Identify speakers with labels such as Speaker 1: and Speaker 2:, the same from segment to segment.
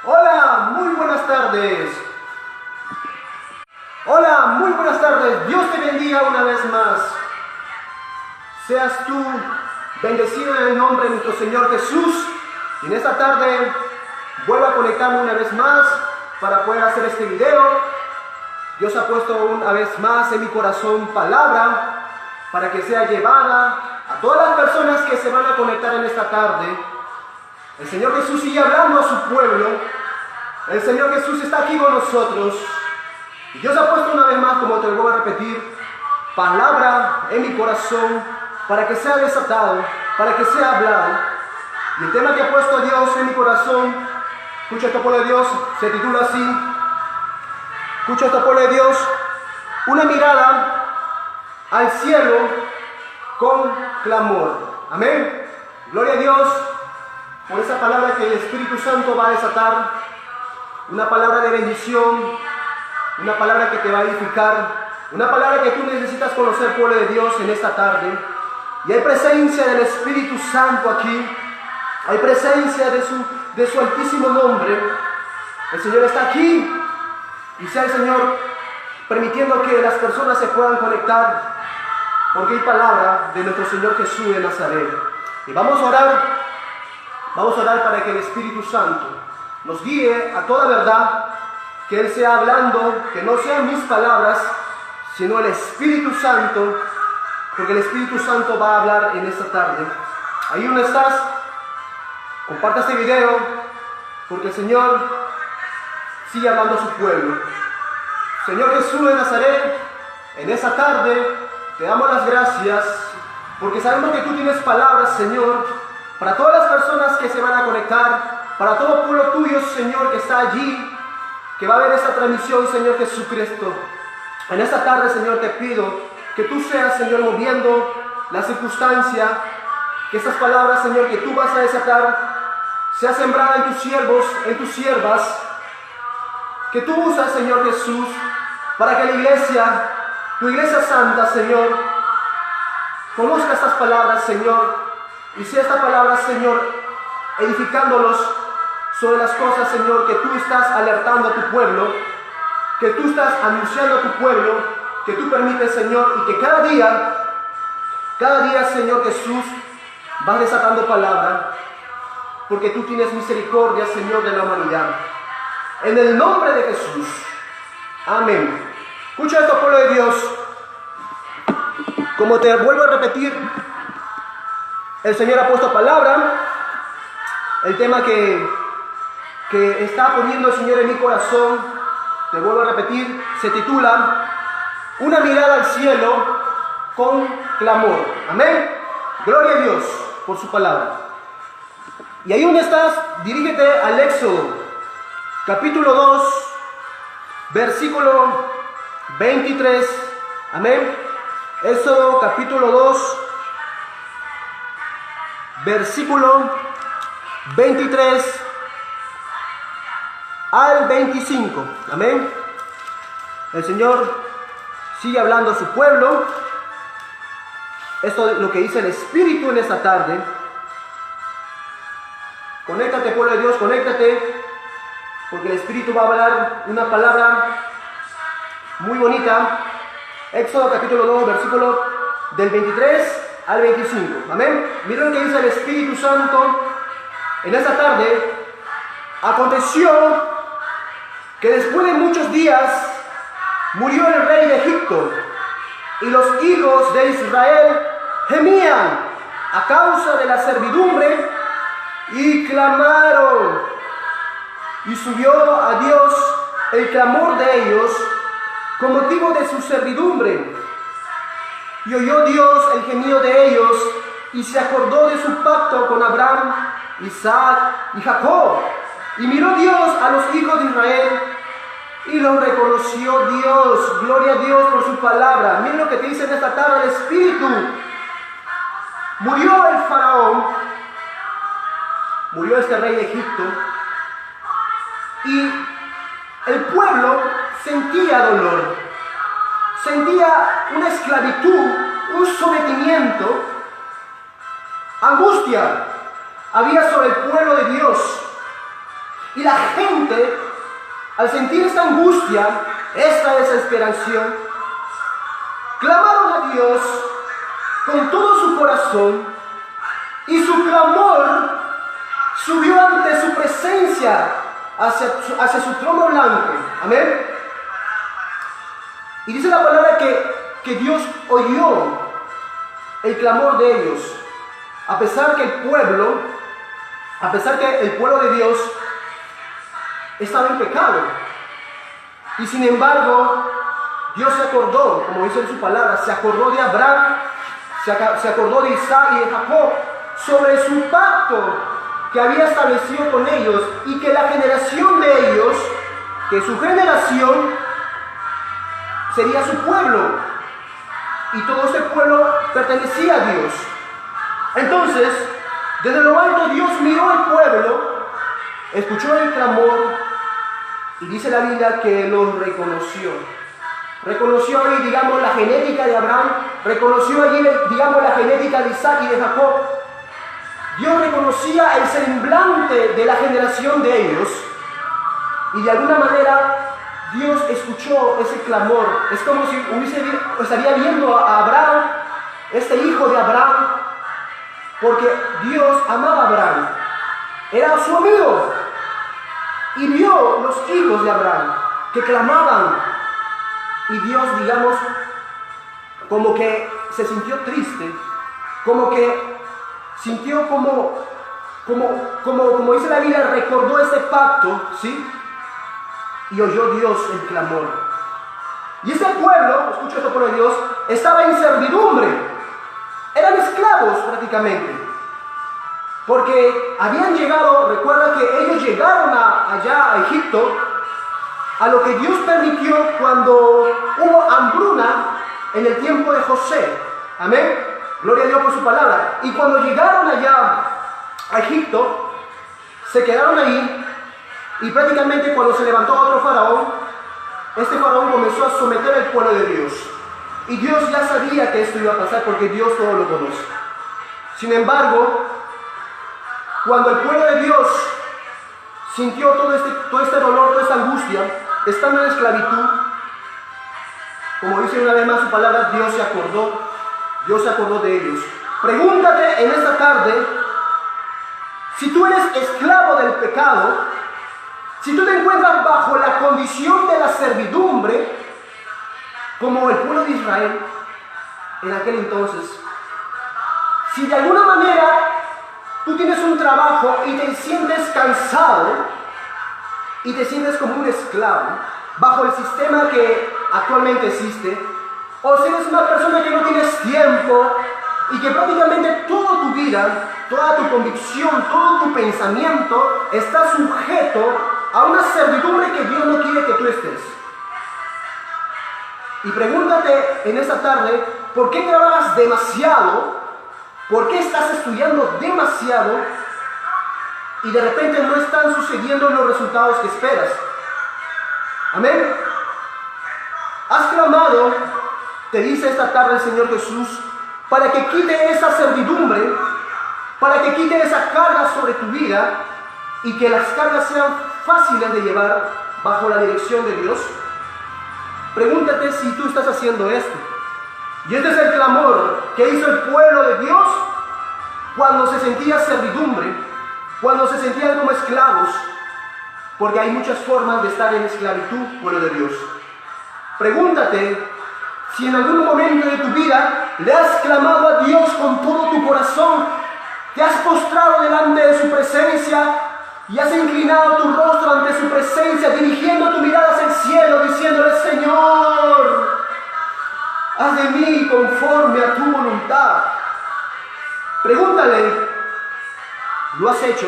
Speaker 1: Hola, muy buenas tardes. Hola, muy buenas tardes. Dios te bendiga una vez más. Seas tú bendecido en el nombre de nuestro Señor Jesús. Y en esta tarde vuelvo a conectarme una vez más para poder hacer este video. Dios ha puesto una vez más en mi corazón palabra para que sea llevada a todas las personas que se van a conectar en esta tarde. El Señor Jesús sigue hablando a su pueblo. El Señor Jesús está aquí con nosotros. Y Dios ha puesto una vez más, como te lo voy a repetir, palabra en mi corazón para que sea desatado, para que sea hablado. Y el tema que ha puesto Dios en mi corazón, escucha esto, pueblo de Dios, se titula así. Escucha esto, pueblo de Dios, una mirada al cielo con clamor. Amén. Gloria a Dios por esa palabra que el Espíritu Santo va a desatar. Una palabra de bendición, una palabra que te va a edificar, una palabra que tú necesitas conocer, pueblo de Dios, en esta tarde. Y hay presencia del Espíritu Santo aquí, hay presencia de su altísimo nombre. El Señor está aquí y sea el Señor permitiendo que las personas se puedan conectar, porque hay palabra de nuestro Señor Jesús de Nazaret. Y vamos a orar para que el Espíritu Santo nos guíe a toda verdad, que Él sea hablando, que no sean mis palabras, sino el Espíritu Santo, porque el Espíritu Santo va a hablar en esta tarde. Ahí donde estás, comparte este video, porque el Señor sigue hablando a su pueblo. Señor Jesús de Nazaret, en esta tarde te damos las gracias, porque sabemos que tú tienes palabras, Señor, para todas las personas que se van a conectar, para todo pueblo tuyo, Señor, que está allí, que va a ver esta transmisión, Señor Jesucristo. En esta tarde, Señor, te pido que tú seas, Señor, moviendo la circunstancia, que estas palabras, Señor, que tú vas a desatar, sea sembrada en tus siervos, en tus siervas, que tú usas, Señor Jesús, para que la iglesia, tu iglesia santa, Señor, conozca estas palabras, Señor, y sea esta palabra, Señor, edificándolos sobre las cosas, Señor, que tú estás alertando a tu pueblo, que tú estás anunciando a tu pueblo, que tú permites, Señor, y que cada día, Señor Jesús, vas desatando palabra, porque tú tienes misericordia, Señor, de la humanidad. En el nombre de Jesús. Amén. Escucha esto, pueblo de Dios. Como te vuelvo a repetir, el Señor ha puesto palabra. El tema que está poniendo el Señor en mi corazón, te vuelvo a repetir, se titula Una mirada al cielo con clamor. Amén. Gloria a Dios por su palabra. Y ahí donde estás, dirígete al Éxodo, capítulo 2, versículo 23. Amén. Éxodo, capítulo 2, versículo 23 al 25. Amén. El Señor sigue hablando a su pueblo. Esto es lo que dice el Espíritu en esta tarde. Conéctate, pueblo de Dios, conéctate, porque el Espíritu va a hablar una palabra muy bonita. Éxodo capítulo 2, versículo del 23 al 25. Amén. Miren lo que dice el Espíritu Santo en esta tarde. Aconteció que después de muchos días murió el rey de Egipto, y los hijos de Israel gemían a causa de la servidumbre y clamaron. Y subió a Dios el clamor de ellos con motivo de su servidumbre. Y oyó Dios el gemido de ellos, y se acordó de su pacto con Abraham, Isaac y Jacob. Y miró Dios a los hijos de Israel y los reconoció Dios. Gloria a Dios por su palabra. Miren lo que te dice en esta tarde el Espíritu. Murió el faraón, murió este rey de Egipto, y el pueblo sentía dolor, sentía una esclavitud, un sometimiento, angustia había sobre el pueblo de Dios. Y la gente, al sentir esta angustia, esta desesperación, clamaron a Dios con todo su corazón, y su clamor subió ante su presencia hacia su trono blanco. Amén. Y dice la palabra que Dios oyó el clamor de ellos, a pesar que el pueblo de Dios estaba en pecado. Y sin embargo, Dios se acordó, como dice en su palabra, se acordó de Abraham, se acordó de Isaac y de Jacob, sobre su pacto que había establecido con ellos, y que la generación de ellos, que su generación sería su pueblo, y todo este pueblo pertenecía a Dios. Entonces, desde lo alto Dios miró al pueblo, escuchó el clamor, y dice la Biblia que los reconoció. Reconoció ahí, digamos, la genética de Abraham, reconoció allí, digamos, la genética de Isaac y de Jacob. Dios reconocía el semblante de la generación de ellos, y de alguna manera Dios escuchó ese clamor. Es como si estaría viendo a Abraham, este hijo de Abraham, porque Dios amaba a Abraham, era su amigo, y vio los hijos de Abraham que clamaban, y Dios, digamos, como que se sintió triste, como que sintió como dice la Biblia, recordó ese pacto, ¿sí? Y oyó Dios el clamor. Y ese pueblo, escucha esto, pueblo de Dios, estaba en servidumbre. Eran esclavos prácticamente. Porque habían llegado, recuerda que ellos llegaron allá a Egipto, a lo que Dios permitió cuando hubo hambruna en el tiempo de José. Amén. Gloria a Dios por su palabra. Y cuando llegaron allá a Egipto, se quedaron ahí, y prácticamente cuando se levantó otro faraón, este faraón comenzó a someter al pueblo de Dios. Y Dios ya sabía que esto iba a pasar, porque Dios todo lo conoce. Sin embargo, cuando el pueblo de Dios sintió todo este dolor, toda esta angustia, estando en esclavitud, como dice una vez más su palabra, Dios se acordó de ellos. Pregúntate en esta tarde, si tú eres esclavo del pecado, si tú te encuentras bajo la condición de la servidumbre, como el pueblo de Israel en aquel entonces, si de alguna manera tú tienes un trabajo y te sientes cansado y te sientes como un esclavo bajo el sistema que actualmente existe, o si eres una persona que no tienes tiempo y que prácticamente toda tu vida, toda tu convicción, todo tu pensamiento está sujeto a una servidumbre que Dios no quiere que tú estés. Y pregúntate en esta tarde, ¿por qué trabajas demasiado? ¿Por qué estás estudiando demasiado y de repente no están sucediendo los resultados que esperas? Amén. Has clamado, te dice esta tarde el Señor Jesús, para que quite esa servidumbre, para que quite esa carga sobre tu vida, y que las cargas sean fáciles de llevar bajo la dirección de Dios. Pregúntate si tú estás haciendo esto. Y este es el clamor que hizo el pueblo de Dios cuando se sentía servidumbre, cuando se sentían como esclavos, porque hay muchas formas de estar en esclavitud, pueblo de Dios. Pregúntate si en algún momento de tu vida le has clamado a Dios con todo tu corazón, te has postrado delante de su presencia y has inclinado tu rostro ante su presencia, dirigiendo tu mirada hacia el cielo, diciéndole: Señor, haz de mí conforme a tu voluntad. Pregúntale, ¿lo has hecho?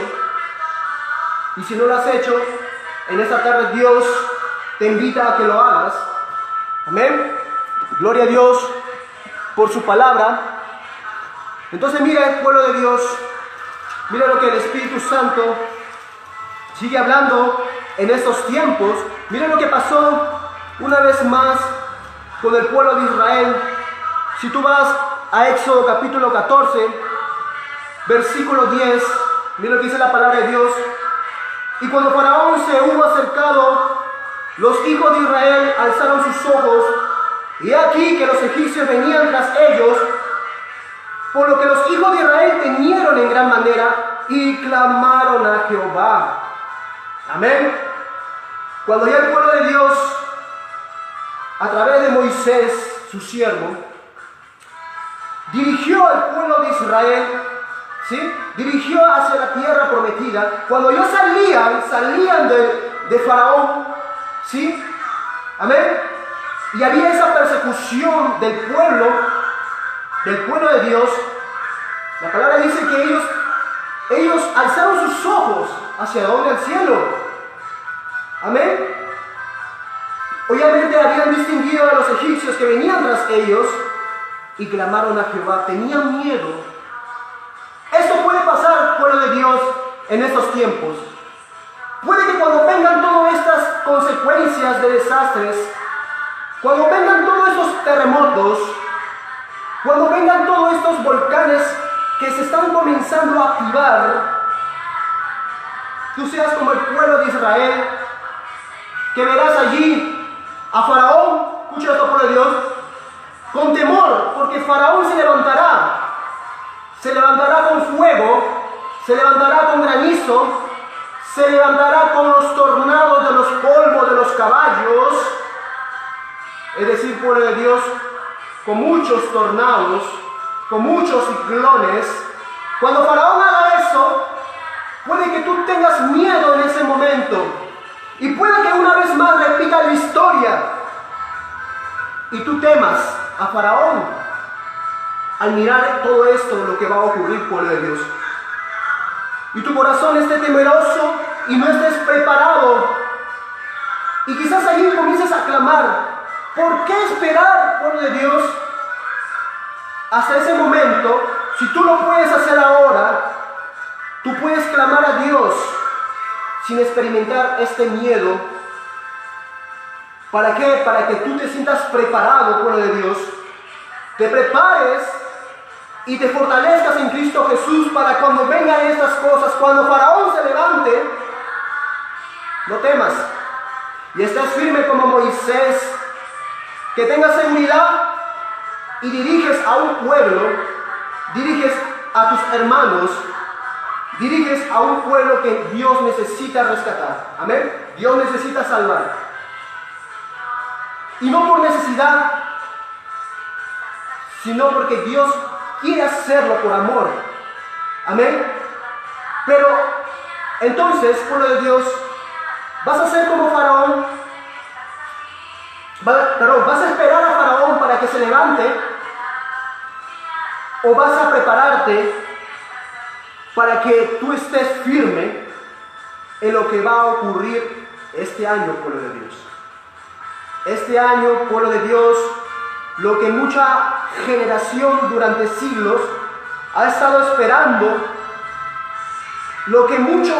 Speaker 1: Y si no lo has hecho, en esta tarde Dios te invita a que lo hagas. Amén. Gloria a Dios por su palabra. Entonces mira el pueblo de Dios, mira lo que el Espíritu Santo sigue hablando en estos tiempos. Mira lo que pasó una vez más con el pueblo de Israel. Si tú vas a Éxodo capítulo 14, versículo 10, mira lo que dice la palabra de Dios. Y cuando Faraón se hubo acercado, los hijos de Israel alzaron sus ojos, y aquí que los egipcios venían tras ellos, por lo que los hijos de Israel temieron en gran manera y clamaron a Jehová. Amén. Cuando ya el pueblo de Dios, a través de Moisés, su siervo, dirigió al pueblo de Israel, ¿sí? Dirigió hacia la tierra prometida. Cuando ellos salían de Faraón, ¿sí? Amén. Y había esa persecución del pueblo de Dios. La palabra dice que ellos alzaron sus ojos hacia donde, al cielo. Amén. Obviamente habían distinguido a los egipcios que venían tras ellos y clamaron a Jehová. Tenían miedo. Esto puede pasar, pueblo de Dios, en estos tiempos. Puede que cuando vengan todas estas consecuencias de desastres, cuando vengan todos estos terremotos, cuando vengan todos estos volcanes que se están comenzando a activar, tú seas como el pueblo de Israel, que verás allí a Faraón, escucha esto, pueblo de Dios, con temor, porque Faraón se levantará con fuego, se levantará con granizo, se levantará con los tornados de los polvos de los caballos, es decir, pueblo de Dios, con muchos tornados, con muchos ciclones. Cuando Faraón haga eso, puede que tú tengas miedo en ese momento, y puede que una vez más repita la historia, y tú temas a Faraón al mirar todo esto, lo que va a ocurrir, pueblo de Dios. Y tu corazón esté temeroso y no estés preparado. Y quizás allí comiences a clamar. ¿Por qué esperar, pueblo de Dios, hasta ese momento? Si tú lo puedes hacer ahora, tú puedes clamar a Dios sin experimentar este miedo. ¿Para qué? Para que tú te sientas preparado, pueblo de Dios. Te prepares y te fortalezcas en Cristo Jesús para cuando vengan estas cosas, cuando Faraón se levante, no temas y estés firme como Moisés, que tengas seguridad y diriges a un pueblo, diriges a tus hermanos, diriges a un pueblo que Dios necesita rescatar. Amén. Dios necesita salvar. Y no por necesidad, sino porque Dios quiere hacerlo por amor. Amén. Pero entonces, pueblo de Dios, vas a ser como Faraón. ¿Vas a esperar a Faraón para que se levante? ¿O vas a prepararte para que tú estés firme en lo que va a ocurrir este año, pueblo de Dios? Este año, pueblo de Dios, lo que mucha generación durante siglos ha estado esperando, lo que mucha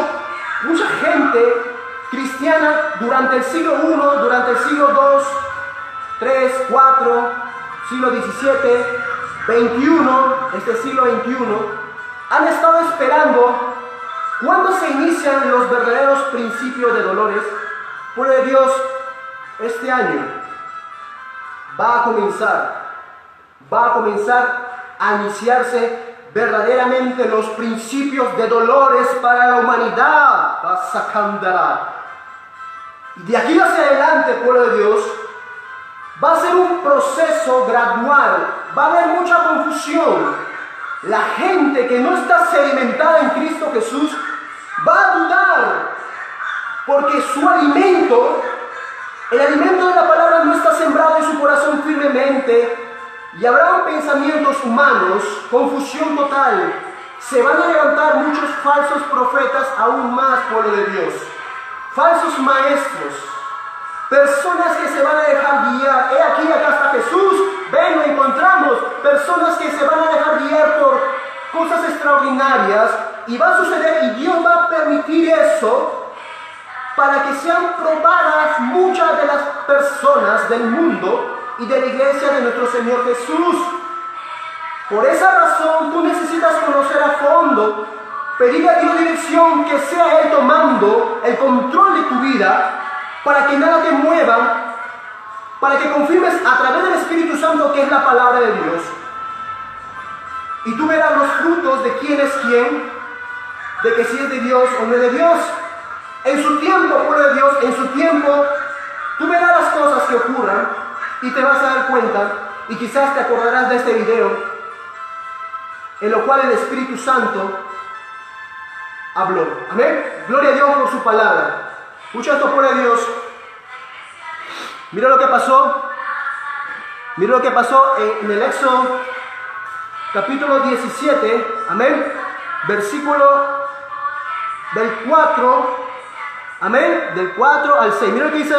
Speaker 1: gente cristiana durante el siglo I, durante el siglo II, 3, 4, siglo XVII, XXI, este siglo XXI, han estado esperando cuándo se inician los verdaderos principios de dolores. Pueblo de Dios, este año va a comenzar a iniciarse verdaderamente los principios de dolores para la humanidad. Y de aquí hacia adelante, pueblo de Dios, va a ser un proceso gradual, va a haber mucha confusión. La gente que no está sedimentada en Cristo Jesús va a dudar, porque su alimento, el alimento de la palabra, no está sembrado en su corazón firmemente, y habrá pensamientos humanos, confusión total. Se van a levantar muchos falsos profetas, aún más, pueblo de Dios, falsos maestros, personas que se van a dejar guiar. He aquí, acá está Jesús, ven, lo encontramos. Personas que se van a dejar guiar por cosas extraordinarias, y va a suceder, y Dios va a permitir eso para que sean probadas muchas de las personas del mundo y de la iglesia de nuestro Señor Jesús. Por esa razón tú necesitas conocer a fondo pedir a Dios dirección, que sea Él tomando el control de tu vida, para que nada te mueva, para que confirmes a través del Espíritu Santo que es la palabra de Dios. Y tú verás los frutos de quién es quién, de que si es de Dios o no es de Dios. En su tiempo, pueblo de Dios, en su tiempo, tú verás las cosas que ocurran y te vas a dar cuenta, y quizás te acordarás de este video, en lo cual el Espíritu Santo habló. Amén. Gloria a Dios por su palabra. Escucha esto, pueblo de Dios. Mira lo que pasó. Mira lo que pasó en el Éxodo capítulo 17. Amén. Versículo del 4. Amén. Del 4 al 6. Mira lo que dice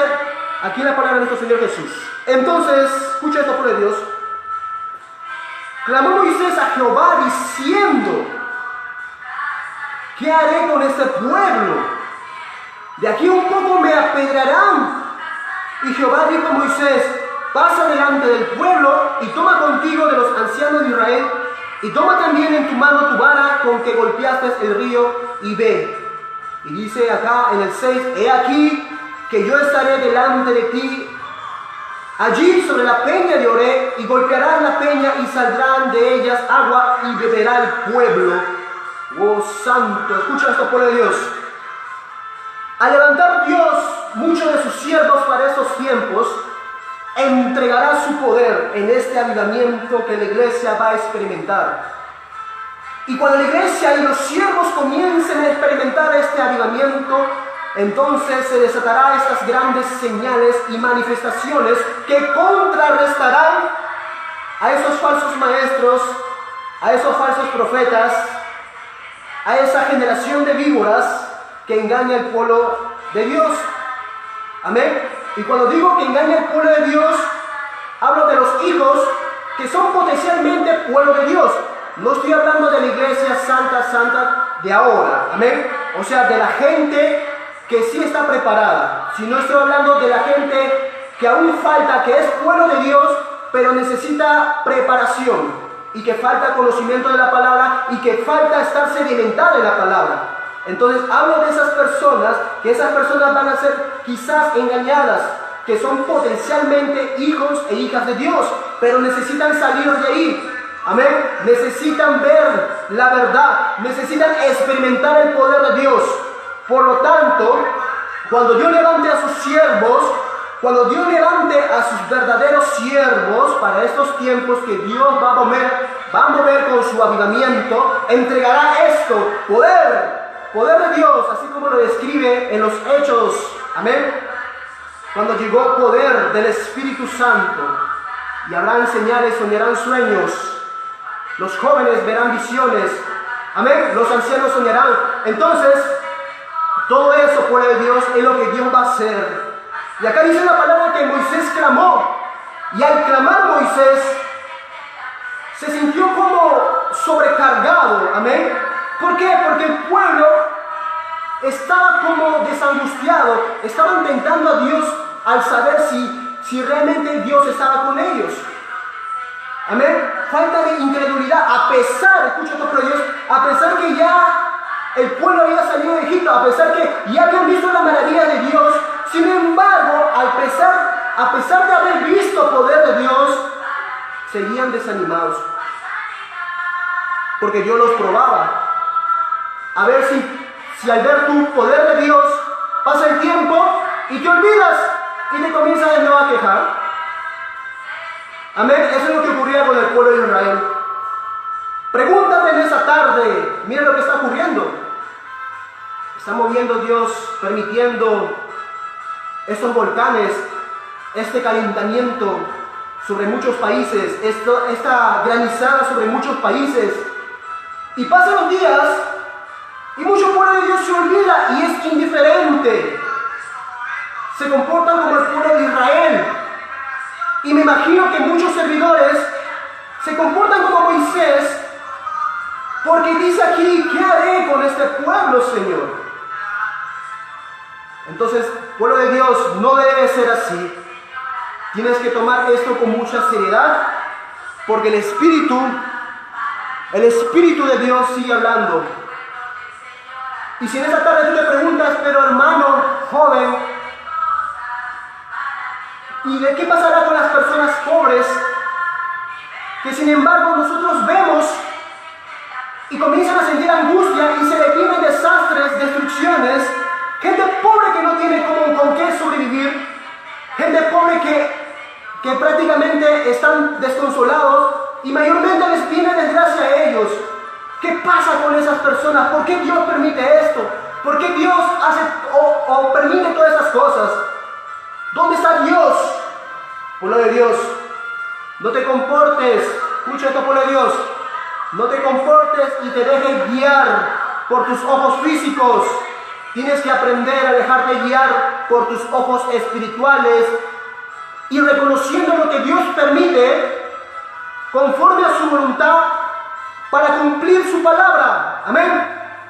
Speaker 1: aquí la palabra de nuestro Señor Jesús. Entonces, escucha esto, pueblo de Dios. Clamó Moisés a Jehová diciendo: ¿qué haré con este pueblo? De aquí un poco me apedrearán. Y Jehová dijo a Moisés: pasa delante del pueblo y toma contigo de los ancianos de Israel, y toma también en tu mano tu vara con que golpeaste el río, y ve. Y dice acá en el 6: he aquí que yo estaré delante de ti allí sobre la peña de Oreb, y golpearán la peña y saldrán de ellas agua y beberá el pueblo. Oh santo, escucha esto, pueblo de Dios. Al levantar Dios muchos de sus siervos para estos tiempos, entregará su poder en este avivamiento que la iglesia va a experimentar. Y cuando la iglesia y los siervos comiencen a experimentar este avivamiento, entonces se desatarán estas grandes señales y manifestaciones que contrarrestarán a esos falsos maestros, a esos falsos profetas, a esa generación de víboras que engaña al pueblo de Dios. Amén. Y cuando digo que engaña al pueblo de Dios, hablo de los hijos que son potencialmente pueblo de Dios. No estoy hablando de la iglesia santa de ahora. Amén. O sea, de la gente que sí está preparada. Si no, estoy hablando de la gente que aún falta, que es pueblo de Dios, pero necesita preparación, y que falta conocimiento de la palabra, y que falta estar sedimentada en la palabra. Entonces hablo de esas personas, que esas personas van a ser quizás engañadas, que son potencialmente hijos e hijas de Dios, pero necesitan salir de ahí. Amén. Necesitan ver la verdad, necesitan experimentar el poder de Dios. Por lo tanto, cuando Dios levante a sus siervos, cuando Dios levante a sus verdaderos siervos para estos tiempos que Dios va a mover con su avivamiento, entregará esto, poder de Dios, así como lo describe en los Hechos. Amén. Cuando llegó poder del Espíritu Santo, y habrán señales, soñarán sueños, los jóvenes verán visiones, amén, los ancianos soñarán. Entonces, todo eso, pueblo de Dios, es lo que Dios va a hacer. Y acá dice la palabra que Moisés clamó, y al clamar Moisés se sintió como sobrecargado. Amén. ¿Por qué? Porque el pueblo estaba como desangustiado, estaban tentando a Dios al saber si realmente Dios estaba con ellos. Amén. Falta de incredulidad, a pesar, escucha esto, pero Dios, a pesar que ya el pueblo había salido de Egipto, a pesar que ya habían visto la maravilla de Dios, sin embargo, a pesar de haber visto poder de Dios, seguían desanimados. Porque Dios los probaba. A ver si al ver tu poder de Dios, pasa el tiempo y te olvidas y te comienzas de nuevo a quejar. Amén. Eso es lo que ocurría con el pueblo de Israel. Pregúntate en esa tarde, mira lo que está ocurriendo. Está moviendo Dios, permitiendo estos volcanes, este calentamiento sobre muchos países, esta granizada sobre muchos países. Y pasan los días y mucho pueblo de Dios se olvida y es indiferente. Se comportan como el pueblo de Israel. Y me imagino que muchos servidores se comportan como Moisés, porque dice aquí: ¿qué haré con este pueblo, Señor? Entonces, pueblo de Dios, no debe ser así. Tienes que tomar esto con mucha seriedad, porque el Espíritu de Dios sigue hablando. Y si en esta tarde tú te preguntas, pero hermano, joven, ¿y de qué pasará con las personas pobres? Que sin embargo nosotros vemos y comienzan a sentir angustia y se detienen desastres, destrucciones, gente pobre que no tiene con qué sobrevivir, gente pobre que prácticamente están desconsolados y mayormente les viene desgracia a ellos. ¿Qué pasa con esas personas? ¿Por qué Dios permite esto? ¿Por qué Dios hace o permite todas esas cosas? ¿Dónde está Dios? Pueblo de Dios, no te comportes, escucha esto, pueblo de Dios, no te comportes y te dejes guiar por tus ojos físicos. Tienes que aprender a dejarte guiar por tus ojos espirituales y reconociendo lo que Dios permite conforme a su voluntad para cumplir su palabra. Amén.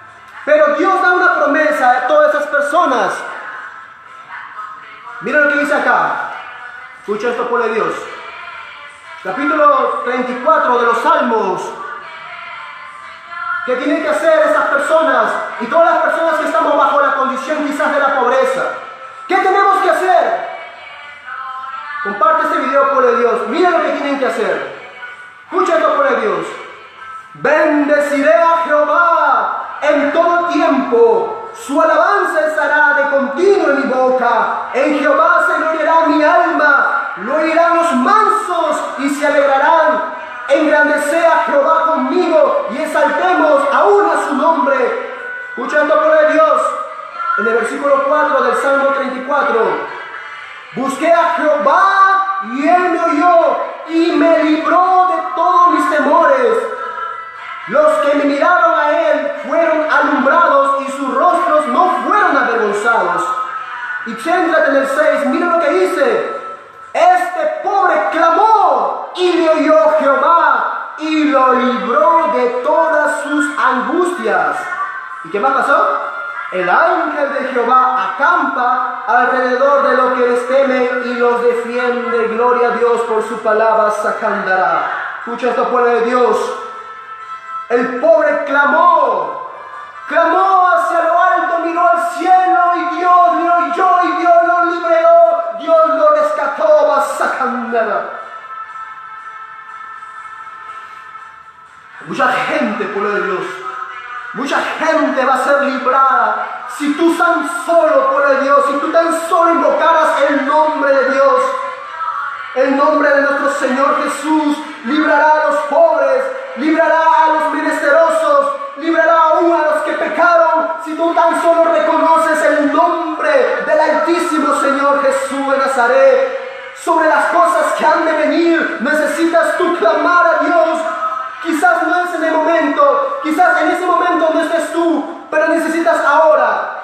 Speaker 1: Pero Dios da una promesa a todas esas personas. Mira lo que dice acá. Escucha esto, pueblo de Dios. Capítulo 34 de los Salmos. ¿Qué tienen que hacer estas personas y todas las personas que estamos bajo la condición quizás de la pobreza? ¿Qué tenemos que hacer? Comparte este video, pueblo de Dios. Mira lo que tienen que hacer. Escucha esto, pueblo de Dios. Bendeciré a Jehová en todo tiempo. Su alabanza estará de continuo en mi boca. En Jehová se gloriará mi alma. Lo oirán los mansos y se alegrarán. Engrandece a Jehová conmigo y exaltemos aún a su nombre. Escucha esto, pueblo de Dios. En el versículo 4 del Salmo 34. Busqué a Jehová y él me oyó y me libró de todos mis temores. Los que me miraron a él fueron alumbrados y sus rostros no fueron avergonzados. Y céntrate en el 6, mira lo que dice. Este pobre clamó y le oyó Jehová y lo libró de todas sus angustias. ¿Y qué más pasó? El ángel de Jehová acampa alrededor de los que les temen y los defiende. Gloria a Dios por su palabra sacandará. Escucha esto, pueblo de Dios. El pobre clamó hacia lo alto, miró al cielo y Dios le oyó y Dios lo liberó, Dios lo rescató, Basacandara. Mucha gente, pueblo de Dios, mucha gente va a ser librada si tú tan solo, pueblo de Dios, si tú tan solo invocaras el nombre de Dios. El nombre de nuestro Señor Jesús librará a los pobres, librará a los menesterosos, librará aún a los que pecaron. Si tú tan solo reconoces el nombre del Altísimo Señor Jesús de Nazaret, sobre las cosas que han de venir, necesitas tú clamar a Dios. Quizás no es en el momento, quizás en ese momento no estés tú, pero necesitas ahora.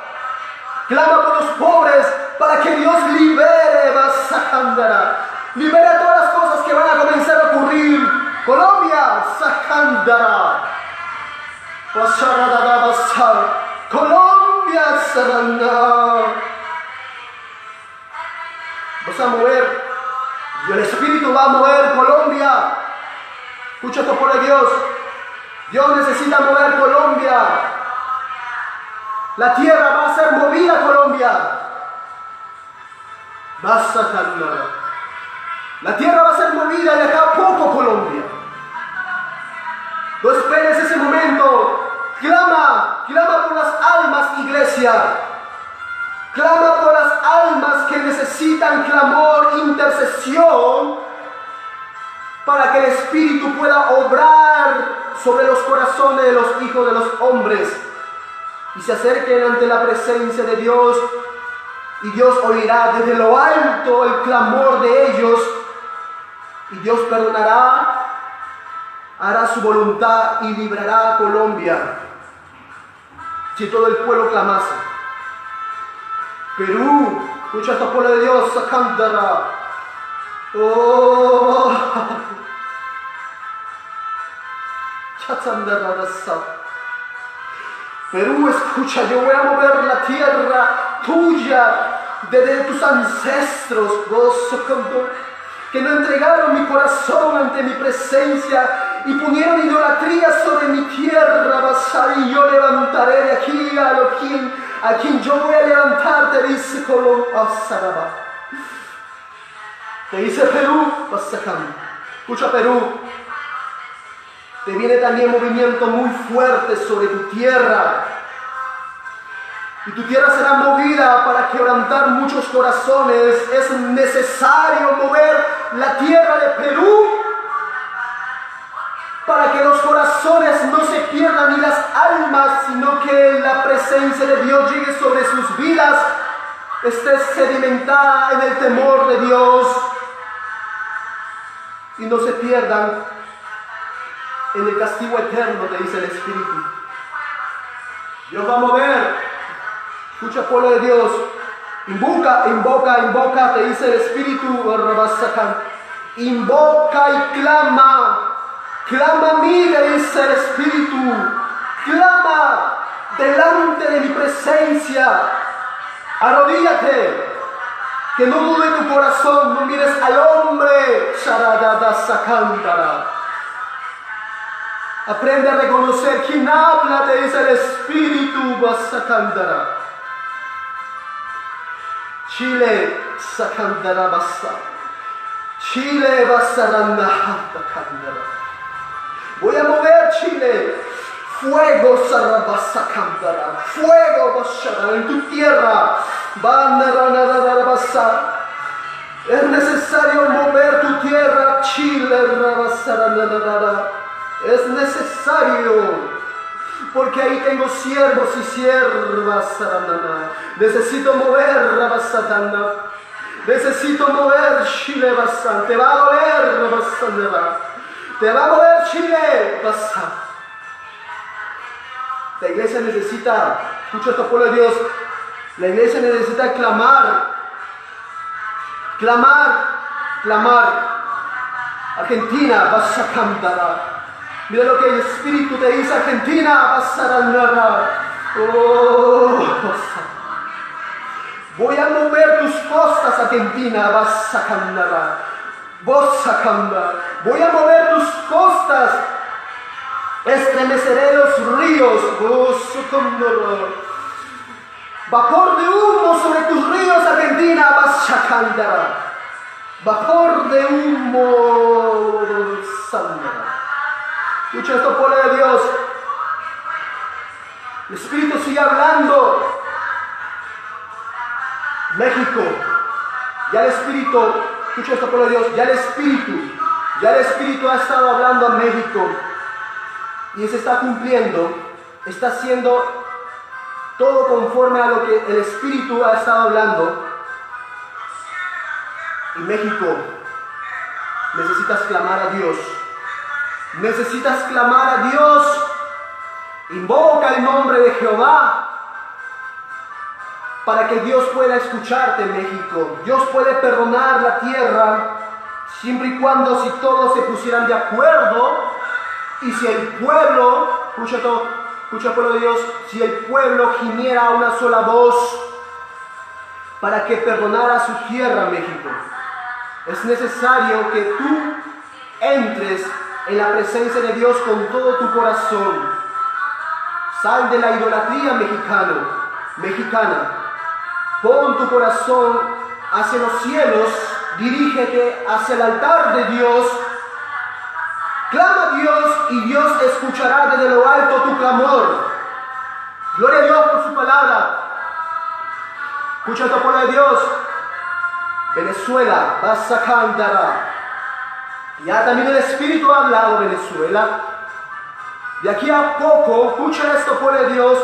Speaker 1: Clama por los pobres para que Dios libere, Basacandara. Libera todas las cosas que van a comenzar a ocurrir. Colombia, Sacandara. Colombia, Sarana. Vas a mover. Y el Espíritu va a mover Colombia. Escucha esto, por Dios. Dios necesita mover Colombia. La tierra va a ser movida, Colombia. Vas a cambiar. La tierra va a ser movida de acá a poco, Colombia. No esperes ese momento. Clama por las almas, iglesia. Clama por las almas que necesitan clamor, intercesión, para que el Espíritu pueda obrar sobre los corazones de los hijos de los hombres y se acerquen ante la presencia de Dios, y Dios oirá desde lo alto el clamor de ellos, y Dios perdonará, hará su voluntad y librará a Colombia si todo el pueblo clamase. Perú, escucha esto, pueblo de Dios, Sacandara. Oh, Perú, escucha, yo voy a mover la tierra tuya desde tus ancestros, que no entregaron mi corazón ante mi presencia y pusieron idolatría sobre mi tierra, Basar, y yo levantaré de aquí a quien yo voy a levantar, te dice Colón, Basaraba. Te dice Perú, Basacán. Escucha Perú. Te viene también movimiento muy fuerte sobre tu tierra. Y tu tierra será movida para quebrantar muchos corazones. Es necesario mover la tierra de Perú para que los corazones no se pierdan ni las almas, sino que la presencia de Dios llegue sobre sus vidas, esté sedimentada en el temor de Dios y no se pierdan en el castigo eterno, te dice el Espíritu. Dios va a mover. Escucha, pueblo de Dios. Invoca, te dice el Espíritu. Invoca y clama. Clama a mí, te dice el Espíritu. Clama delante de mi presencia. Arrodíllate. Que no dude tu corazón. No mires al hombre. Aprende a reconocer quién habla, te dice el Espíritu. Basacandara. Chile, Sacandara Basa. Chile, Basaranaha. Voy a mover Chile. Fuego, Sarabasacandara. Fuego, Basara, en tu tierra. Basa. Es necesario mover tu tierra, Chile, Rabasaranaha. Es necesario, porque ahí tengo siervos y siervas. Necesito mover Rabasatana. Necesito mover Chile Basan. Te va a doler Rabasana. Te va a mover Chile Basan. La iglesia necesita, escucha esto, pueblo de Dios. La iglesia necesita clamar. Argentina, vas a cantar. Mira lo que el Espíritu te dice, Argentina, vas a narrar. Voy a mover tus costas, Argentina, vas a cantar. Voy a mover tus costas. Estremeceré los ríos. Vapor de humo sobre tus ríos, Argentina, vas a cantar. Vapor de humo, Sandra. Escucha esto, pueblo de Dios. El Espíritu sigue hablando. México. Ya el Espíritu, escucha esto, pueblo de Dios. Ya el Espíritu ha estado hablando a México. Y se está cumpliendo. Está haciendo todo conforme a lo que el Espíritu ha estado hablando. Y México, necesitas clamar a Dios. Necesitas clamar a Dios. Invoca el nombre de Jehová para que Dios pueda escucharte, México. Dios puede perdonar la tierra siempre y cuando si todos se pusieran de acuerdo y si el pueblo, escucha pueblo de Dios, si el pueblo gimiera a una sola voz para que perdonara su tierra, México. Es necesario que tú entres en la presencia de Dios con todo tu corazón. Sal de la idolatría, mexicana. Pon tu corazón hacia los cielos, dirígete hacia el altar de Dios. Clama a Dios y Dios escuchará desde lo alto tu clamor. Gloria a Dios por su palabra. Escucha esto, pueblo de Dios. Venezuela, vas a cantar. Ya también el Espíritu ha hablado Venezuela. De aquí a poco, escucha esto, pueblo de Dios.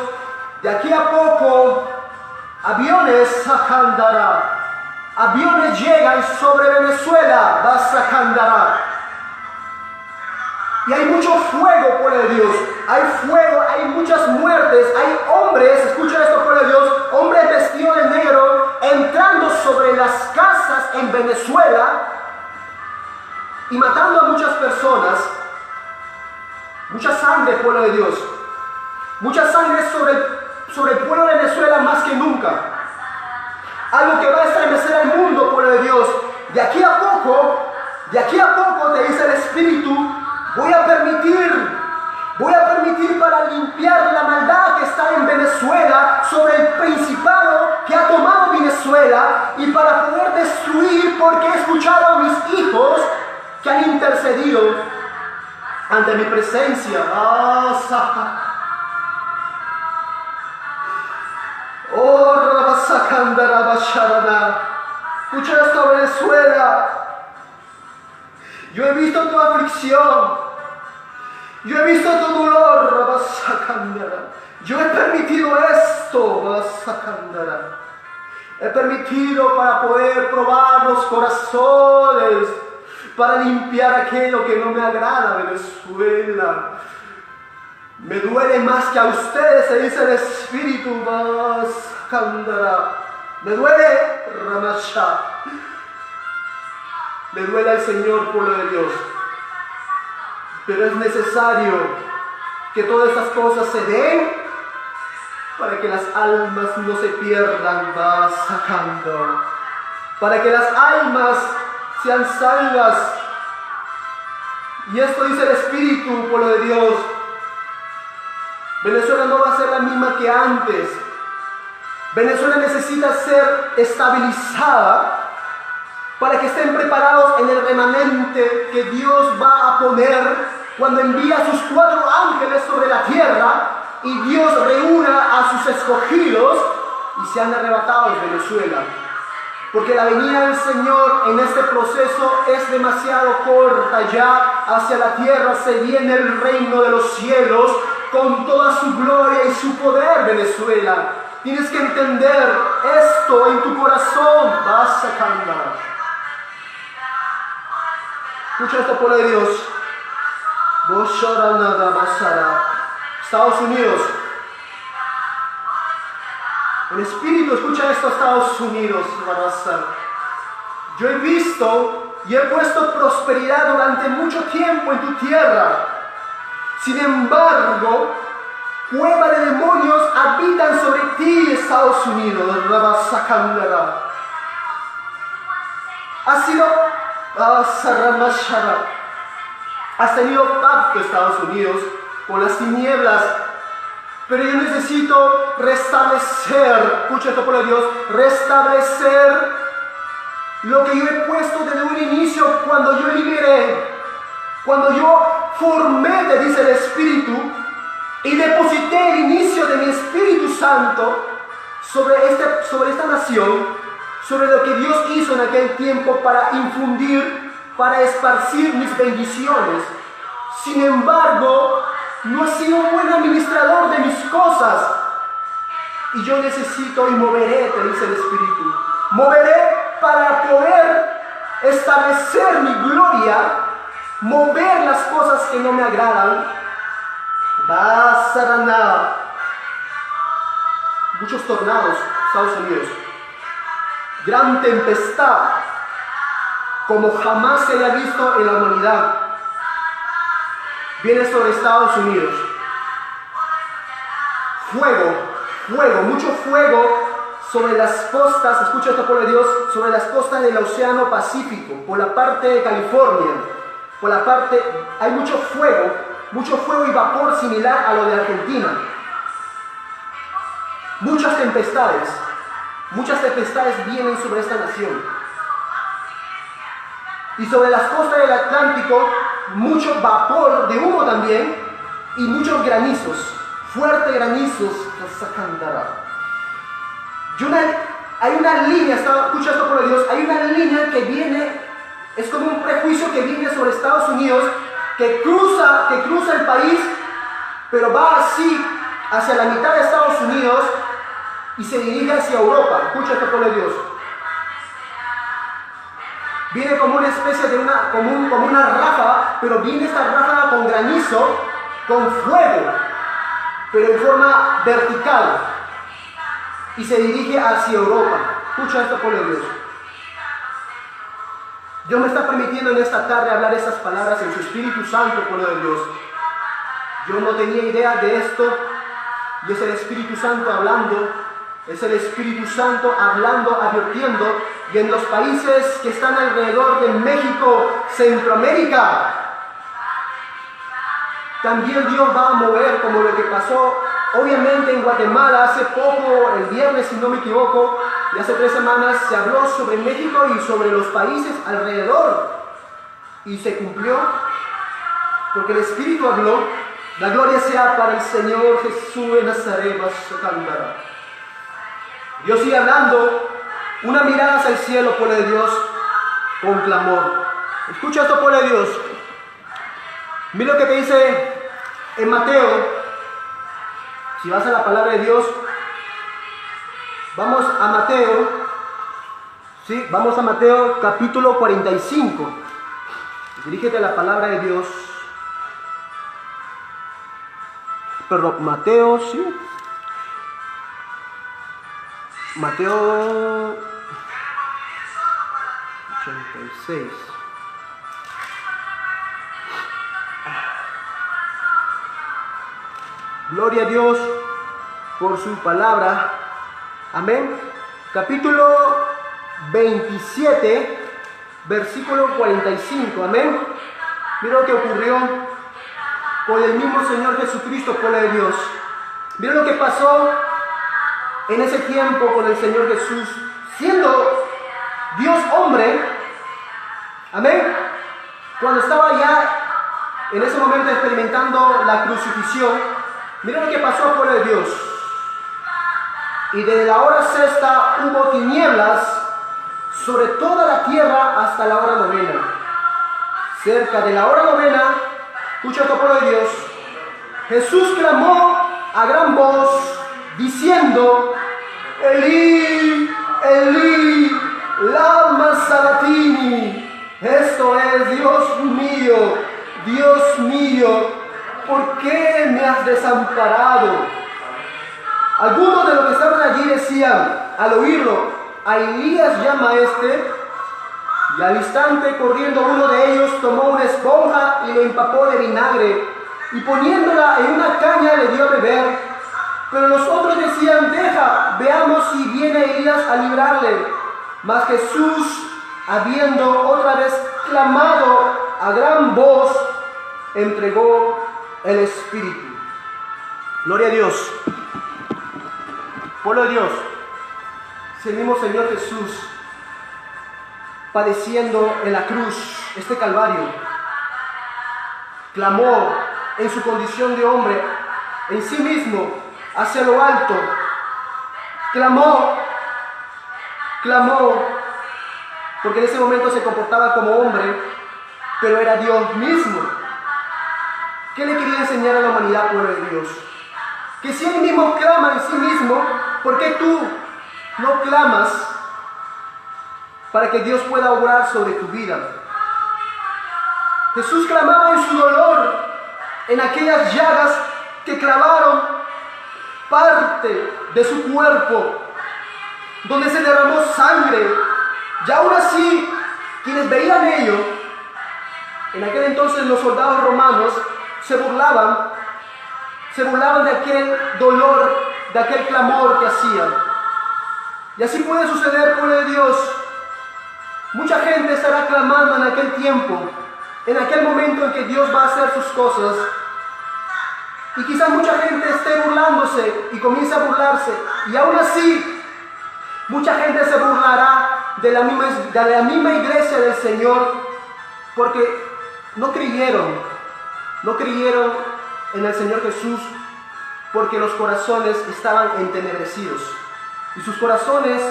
Speaker 1: De aquí a poco, aviones sacandará. Aviones llegan sobre Venezuela, vas a cantar. Y hay mucho fuego, pueblo de Dios. Hay fuego, hay muchas muertes. Hay hombres, escucha esto, pueblo de Dios. Hombres vestidos de negro entrando sobre las casas en Venezuela y matando a muchas personas. Mucha sangre, pueblo de Dios. Mucha sangre sobre el pueblo de Venezuela más que nunca. Algo que va a estremecer al mundo, pueblo de Dios. De aquí a poco te dice el Espíritu, Voy a permitir para limpiar la maldad que está en Venezuela sobre el principado que ha tomado Venezuela y para poder destruir, porque he escuchado a mis hijos que han intercedido ante mi presencia. Escucha esto, Venezuela. Yo he visto tu aflicción. Yo he visto tu dolor. Yo he permitido esto. He permitido para poder probar los corazones, para limpiar aquello que no me agrada, Venezuela. Me duele más que a ustedes, se dice el Espíritu. Me duele, Ramasha. Le duele al Señor, pueblo de Dios. Pero es necesario que todas estas cosas se den para que las almas no se pierdan, para que las almas sean salvas. Y esto dice el Espíritu, pueblo de Dios. Venezuela no va a ser la misma que antes. Venezuela necesita ser estabilizada para que estén preparados en el remanente que Dios va a poner cuando envía a sus 4 ángeles sobre la tierra y Dios reúna a sus escogidos y sean arrebatados de Venezuela. Porque la venida del Señor en este proceso es demasiado corta ya. Hacia la tierra se viene el reino de los cielos con toda su gloria y su poder, Venezuela. Tienes que entender esto en tu corazón. Vas a cantar. Escucha esto, pueblo de Dios. Estados Unidos. El Espíritu, escucha esto, Estados Unidos. Yo he visto y he puesto prosperidad durante mucho tiempo en tu tierra. Sin embargo, cueva de demonios habitan sobre ti, Estados Unidos. Has tenido pacto, Estados Unidos, con las tinieblas. Pero yo necesito restablecer, escucha esto, pueblo de Dios, restablecer lo que yo he puesto desde un inicio cuando yo liberé, cuando yo formé, te dice el Espíritu, y deposité el inicio de mi Espíritu Santo sobre esta nación, sobre lo que Dios hizo en aquel tiempo para infundir, para esparcir mis bendiciones. Sin embargo, no he sido un buen administrador de mis cosas. Y yo necesito y moveré, te dice el Espíritu. Moveré para poder establecer mi gloria, mover las cosas que no me agradan. Muchos tornados, Estados Unidos. Gran tempestad, como jamás se haya visto en la humanidad, viene sobre Estados Unidos. Fuego, mucho fuego sobre las costas, escucha esto, pueblo de Dios, sobre las costas del Océano Pacífico, por la parte de California, hay mucho fuego y vapor similar a lo de Argentina. Muchas tempestades vienen sobre esta nación. Y sobre las costas del Atlántico, mucho vapor de humo también y muchos granizos, fuertes granizos. Hay una línea, escucha esto, por Dios, hay una línea que viene, es como un prejuicio que viene sobre Estados Unidos, que cruza el país, pero va así hacia la mitad de Estados Unidos y se dirige hacia Europa. Escucha esto, por Dios. Viene como una especie de como una ráfaga, pero viene esta ráfaga con granizo, con fuego, pero en forma vertical, y se dirige hacia Europa. Escucha esto, pueblo de Dios. Dios me está permitiendo en esta tarde hablar estas palabras en su Espíritu Santo, pueblo de Dios. Yo no tenía idea de esto, y es el Espíritu Santo hablando. Es el Espíritu Santo hablando, advirtiendo, y en los países que están alrededor de México, Centroamérica, también Dios va a mover, como lo que pasó obviamente en Guatemala hace poco, el viernes si no me equivoco, y hace 3 semanas se habló sobre México y sobre los países alrededor, y se cumplió, porque el Espíritu habló. La gloria sea para el Señor Jesús de Nazaret. Dios sigue hablando. Una mirada hacia el cielo, pueblo de Dios, con clamor. Escucha esto, pueblo de Dios. Mira lo que te dice en Mateo. Si vas a la palabra de Dios, vamos a Mateo. Sí, vamos a Mateo capítulo 45. Dirígete a la palabra de Dios. Perdón, Mateo, sí. Mateo 86. Gloria a Dios por su palabra. Amén. Capítulo 27, versículo 45. Amén. Mira lo que ocurrió con el mismo Señor Jesucristo, pueblo de Dios. Mira lo que pasó en ese tiempo con el Señor Jesús, siendo Dios hombre. Amén. Cuando estaba ya en ese momento experimentando la crucifixión, mira lo que pasó, pueblo de Dios. Y desde la hora sexta hubo tinieblas sobre toda la tierra hasta la hora novena. Cerca de la hora novena, escucha esto, pueblo de Dios, Jesús clamó a gran voz diciendo: Elí, Elí, lama sabachthani. Esto es: Dios mío, ¿por qué me has desamparado? Algunos de los que estaban allí decían al oírlo: a Elías llama a este. Y al instante, corriendo uno de ellos, tomó una esponja y lo empapó de vinagre, y poniéndola en una caña le dio a beber. Pero los otros decían: deja, veamos si viene Elías a librarle. Mas Jesús, habiendo otra vez clamado a gran voz, entregó el Espíritu. Gloria a Dios. Pueblo de Dios, es el mismo Señor Jesús padeciendo en la cruz este calvario. Clamó en su condición de hombre, en sí mismo, hacia lo alto. Clamó, porque en ese momento se comportaba como hombre, pero era Dios mismo. ¿Qué le quería enseñar a la humanidad, pueblo de Dios? Que si Él mismo clama en sí mismo, ¿por qué tú no clamas para que Dios pueda obrar sobre tu vida? Jesús clamaba en su dolor, en aquellas llagas que clavaron parte de su cuerpo, donde se derramó sangre. Y aún así, quienes veían ello, en aquel entonces los soldados romanos se burlaban de aquel dolor, de aquel clamor que hacían. Y así puede suceder, pueblo de Dios. Mucha gente estará clamando en aquel tiempo, en aquel momento en que Dios va a hacer sus cosas. Y quizás mucha gente esté burlándose y comience a burlarse. Y aún así, mucha gente se burlará de la misma iglesia del Señor, porque no creyeron en el Señor Jesús, porque los corazones estaban entenebrecidos. Y sus corazones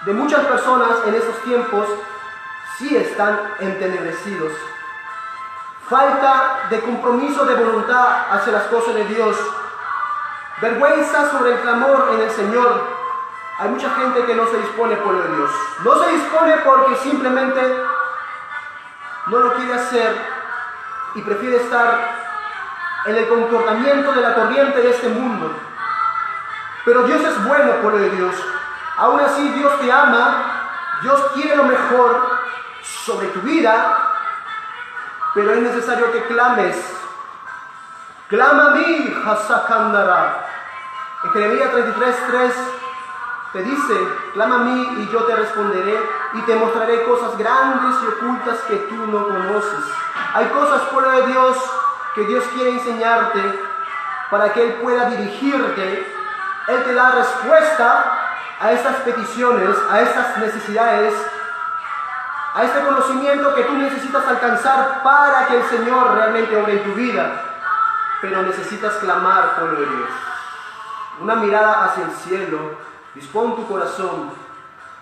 Speaker 1: de muchas personas en estos tiempos sí están entenebrecidos. Falta de compromiso de voluntad hacia las cosas de Dios. Vergüenza sobre el clamor en el Señor. Hay mucha gente que no se dispone, pueblo de Dios. No se dispone porque simplemente no lo quiere hacer y prefiere estar en el comportamiento de la corriente de este mundo. Pero Dios es bueno, pueblo de Dios. Aún así, Dios te ama, Dios quiere lo mejor sobre tu vida, pero es necesario que clames. Clama a mí, Hasakandara. En Jeremías 33:3 te dice: clama a mí y yo te responderé y te mostraré cosas grandes y ocultas que tú no conoces. Hay cosas, pueblo de Dios, que Dios quiere enseñarte para que Él pueda dirigirte. Él te da respuesta a estas peticiones, a estas necesidades, a este conocimiento que tú necesitas alcanzar para que el Señor realmente obre en tu vida. Pero necesitas clamar, pueblo de Dios. Una mirada hacia el cielo, dispón tu corazón,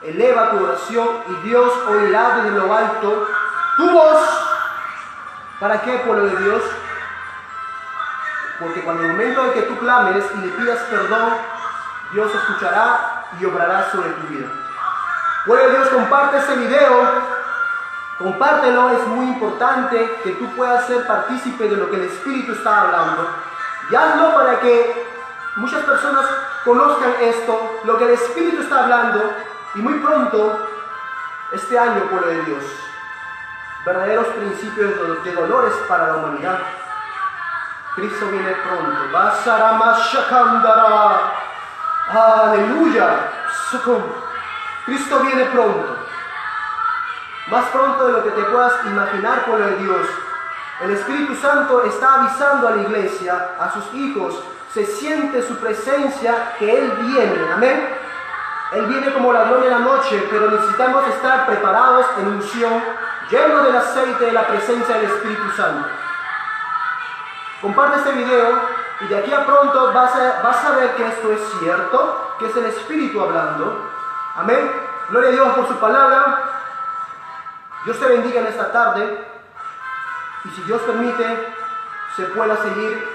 Speaker 1: eleva tu oración y Dios oirá desde lo alto tu voz. ¿Para qué, pueblo de Dios? Porque cuando el momento en que tú clames y le pidas perdón, Dios escuchará y obrará sobre tu vida. Pueblo de Dios, comparte este video. Compártelo, es muy importante que tú puedas ser partícipe de lo que el Espíritu está hablando. Y hazlo para que muchas personas conozcan esto, lo que el Espíritu está hablando. Y muy pronto, este año, pueblo de Dios, verdaderos principios de dolores para la humanidad. Cristo viene pronto. Aleluya. Cristo viene pronto. Más pronto de lo que te puedas imaginar, pueblo de Dios. El Espíritu Santo está avisando a la iglesia, a sus hijos. Se siente su presencia, que Él viene. Amén. Él viene como ladrón en la noche, pero necesitamos estar preparados en unción, llenos del aceite de la presencia del Espíritu Santo. Comparte este video y de aquí a pronto vas a ver que esto es cierto, que es el Espíritu hablando. Amén. Gloria a Dios por su palabra. Dios te bendiga en esta tarde y si Dios permite, se pueda seguir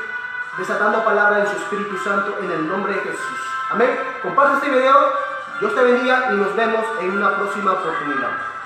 Speaker 1: desatando palabra de su Espíritu Santo en el nombre de Jesús. Amén. Comparte este video, Dios te bendiga y nos vemos en una próxima oportunidad.